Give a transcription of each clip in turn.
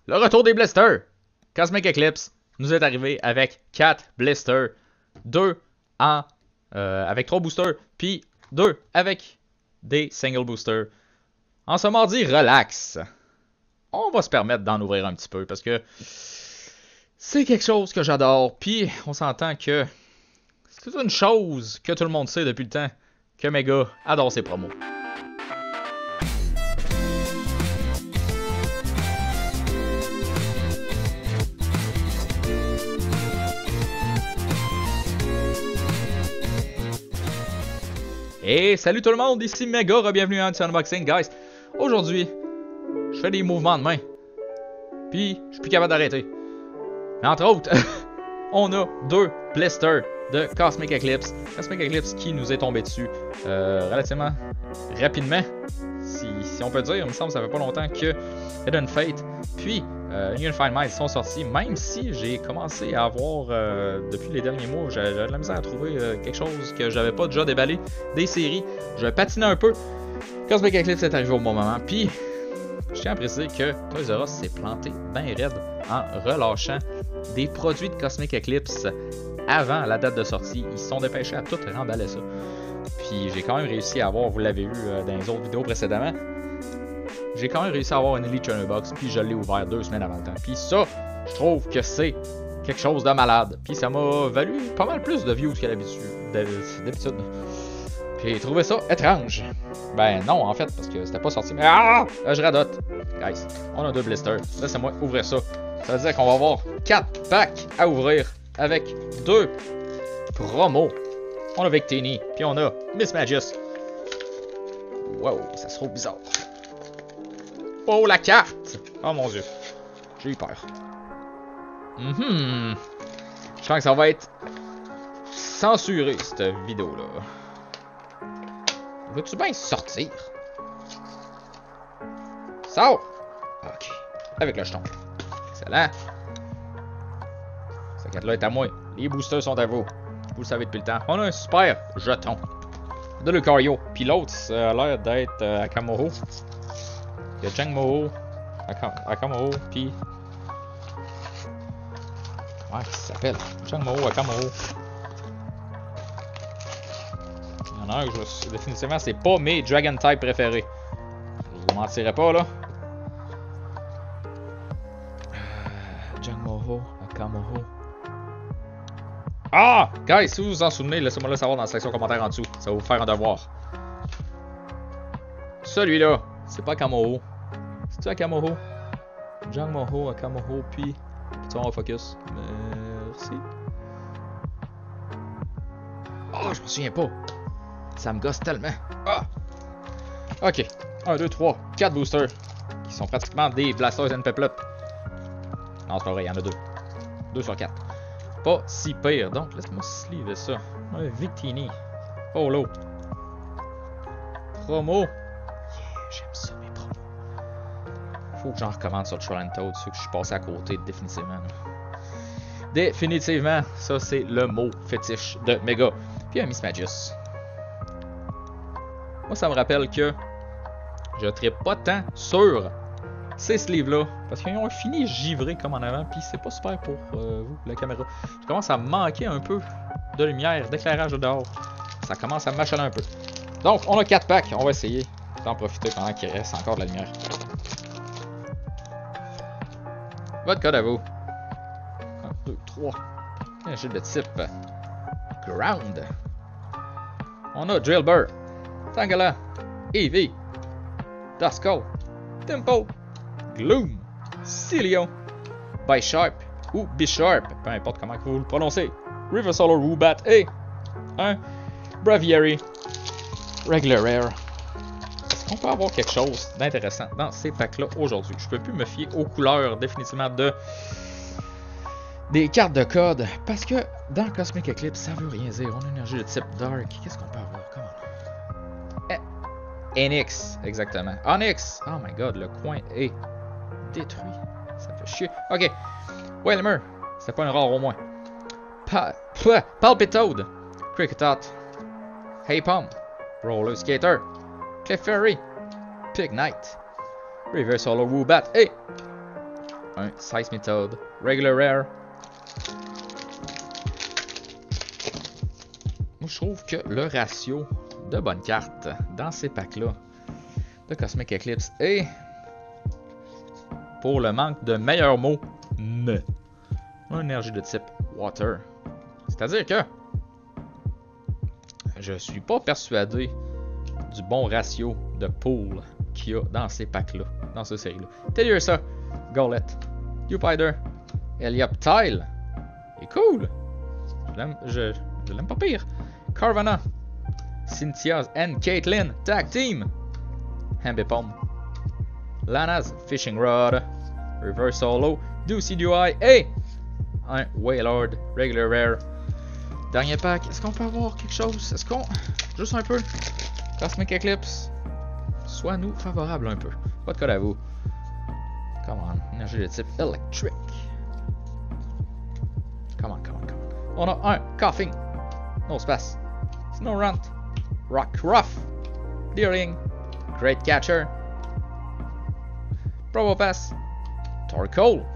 Le retour des blisters. Cosmic Eclipse nous est arrivé avec 4 blisters. 2 avec 3 boosters. Puis 2 avec des single boosters. En ce mardi, relax. On va se permettre d'en ouvrir un petit peu parce que c'est quelque chose que j'adore. Puis on s'entend que c'est une chose que tout le monde sait depuis le temps que Mega adore ses promos. Et salut tout le monde, ici Mega, bienvenue à Unboxing, guys. Aujourd'hui, je fais des mouvements de main. Puis, je suis plus capable d'arrêter. Mais entre autres, on a 2 blisters de Cosmic Eclipse. Cosmic Eclipse qui nous est tombé dessus relativement rapidement. Si on peut dire, il me semble que ça fait pas longtemps que Hidden Fate puis Unified Minds sont sortis. Même si j'ai commencé à avoir, depuis les derniers mois, j'avais de la misère à trouver quelque chose que j'avais pas déjà déballé des séries. Je patinais un peu. Cosmic Eclipse est arrivé au bon moment. Puis, je tiens à préciser que Toys R Us s'est planté bien raide en relâchant des produits de Cosmic Eclipse avant la date de sortie. Ils se sont dépêchés à tout remballer ça. Puis j'ai quand même réussi à avoir, vous l'avez vu dans les autres vidéos précédemment, j'ai quand même réussi à avoir une Elite Channel Box, puis je l'ai ouvert 2 semaines avant le temps. Puis ça, je trouve que c'est quelque chose de malade. Puis ça m'a valu pas mal plus de views qu'à d'habitude. Puis j'ai trouvé ça étrange. Ben non, en fait, parce que c'était pas sorti. Mais je radote. Guys, on a 2 blisters. Laissez-moi ouvrir ça. Ça veut dire qu'on va avoir 4 packs à ouvrir avec 2 promos. On a Victini, puis on a Miss Magus. Wow, ça se trouve bizarre. Oh, la carte! Oh mon dieu. J'ai eu peur. Je sens que ça va être censuré, cette vidéo-là. Veux-tu bien sortir? Sors! Ok. Avec le jeton. Excellent. Cette carte-là est à moi. Les boosters sont à vous. Vous le savez depuis le temps. On a un super jeton de Lucario. Puis l'autre, ça a l'air d'être Akamoro. Il y a Jangmo-O, Akamoro, puis... Ouais, qu'est-ce qu'il s'appelle? Jangmo-O, Akamoro. Il y en a un que définitivement, c'est pas mes Dragon Type préférés. Je vous mentirais pas, là. Jangmo-O, Akamoro... Ah! Guys, si vous vous en souvenez, laissez-moi le savoir dans la section commentaire en dessous. Ça va vous faire un devoir. Celui-là, c'est pas Akamoro. C'est-tu Akamoro? Jangmo-O, Akamoro, puis... Tu vas en focus. Merci. Oh, je me souviens pas. Ça me gosse tellement. Ah! Ok. 1, 2, 3, 4 boosters. Qui sont pratiquement des Blasters and Peplup. Non, c'est pas vrai, il y en a 2. 2 sur 4. Pas si pire. Donc, laisse-moi sleever ça. Un Victini. Holo. Promo. Yeah, j'aime ça, mes promos. Faut que j'en recommande sur Troll and Toad, ceux que je suis passé à côté définitivement. Définitivement, ça c'est le mot fétiche de Mega. Puis un Miss Magus. Moi, ça me rappelle que je ne trippe pas tant sur ces sleeves-là, parce qu'ils ont fini givré comme en avant, puis c'est pas super pour vous, la caméra. Je commence à manquer un peu de lumière, d'éclairage de dehors. Ça commence à m'achaler un peu. Donc, on a 4 packs, on va essayer d'en profiter pendant qu'il reste encore de la lumière. Votre code à vous. 1, 2, 3. Un jeu de type Ground. On a Drillbur, Tangela, Eevee, Duskull, Tempo, Gloom, Cilio, Bisharp ou Bisharp, peu importe comment vous le prononcez, Riversolar Woobat et un Braviary Regular Rare. Est-ce qu'on peut avoir quelque chose d'intéressant dans ces packs-là aujourd'hui? Je peux plus me fier aux couleurs définitivement des cartes de code parce que dans Cosmic Eclipse, ça veut rien dire. On a une énergie de type Dark. Qu'est-ce qu'on peut avoir? Comment? Onyx, exactement. Onyx! Oh my god, le coin est détruit. Ça me fait chier. Ok. Whalmer. C'était pas une rare au moins. Palpitoad. Kricketot. Hey Pom. Roller Skater. Clefairy. Pig Knight. Reverse Hollow Woobat. Et un Size Method Regular Rare. Moi, je trouve que le ratio de bonnes cartes dans ces packs-là de Cosmic Eclipse est, pour le manque de meilleurs mots, une énergie de type Water. C'est-à-dire que je suis pas persuadé du bon ratio de pool qu'il y a dans ces packs-là, dans cette série-là. Teddiursa, Golett, Jupiter, Helioptile. Il est cool. Je l'aime pas pire. Carvanha, Cynthia and Caitlyn, Tag Team. Ambipom, Lana's Fishing Rod, Reverse Holo, Ducey et un Wailord Regular Rare. Dernier pack, est-ce qu'on peut avoir quelque chose? Est-ce qu'on... Juste un peu. Cosmic Eclipse. Sois-nous favorable un peu. Pas de code à vous. Come on. Énergie de type Electric. Come on. On a un Coughing. No Space. Snorunt. Rockruff. Deering. Great Catcher. Probopass. Torkoal.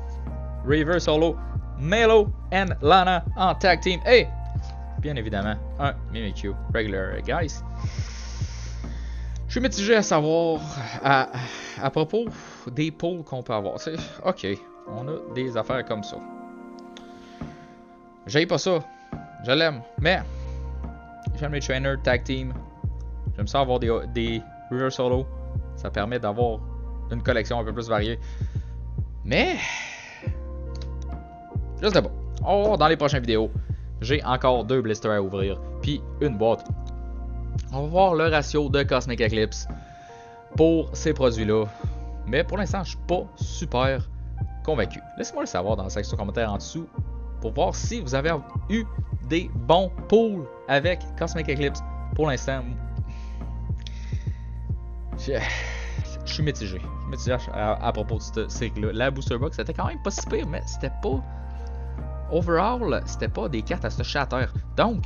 Reverse Holo. Melo and Lana en tag team. Et, bien évidemment, un Mimikyu Regular, guys. Je suis mitigé à savoir à propos des pulls qu'on peut avoir. Ok, on a des affaires comme ça. J'aime pas ça. Je l'aime. Mais, j'aime les trainers, tag team. J'aime ça avoir des Reverse Holo. Ça permet d'avoir une collection un peu plus variée. Mais, je sais pas. On va voir dans les prochaines vidéos. J'ai encore 2 blisters à ouvrir. Puis une boîte. On va voir le ratio de Cosmic Eclipse pour ces produits-là. Mais pour l'instant, je suis pas super convaincu. Laissez-moi le savoir dans la section commentaire en dessous pour voir si vous avez eu des bons pulls avec Cosmic Eclipse. Pour l'instant, je suis mitigé. À propos de cette série-là. La Booster Box, c'était quand même pas si pire, mais c'était pas... Overall, c'était pas des cartes à se shatter. Donc,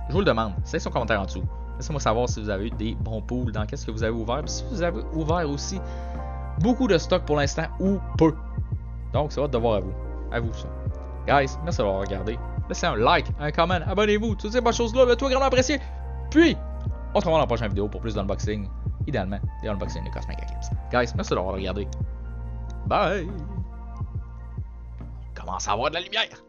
je vous le demande, section commentaire en dessous. Laissez-moi savoir si vous avez eu des bons pools, dans qu'est-ce que vous avez ouvert. Puis si vous avez ouvert aussi beaucoup de stock pour l'instant ou peu. Donc, c'est votre devoir à vous. À vous, ça. Guys, merci d'avoir regardé. Laissez un like, un comment, abonnez-vous. Toutes ces bonnes choses-là, le tout est grandement apprécié. Puis, on se revoit dans la prochaine vidéo pour plus d'unboxing. Idéalement, des unboxings de Cosmic Eclipse. Guys, merci d'avoir regardé. Bye! On commence à avoir de la lumière!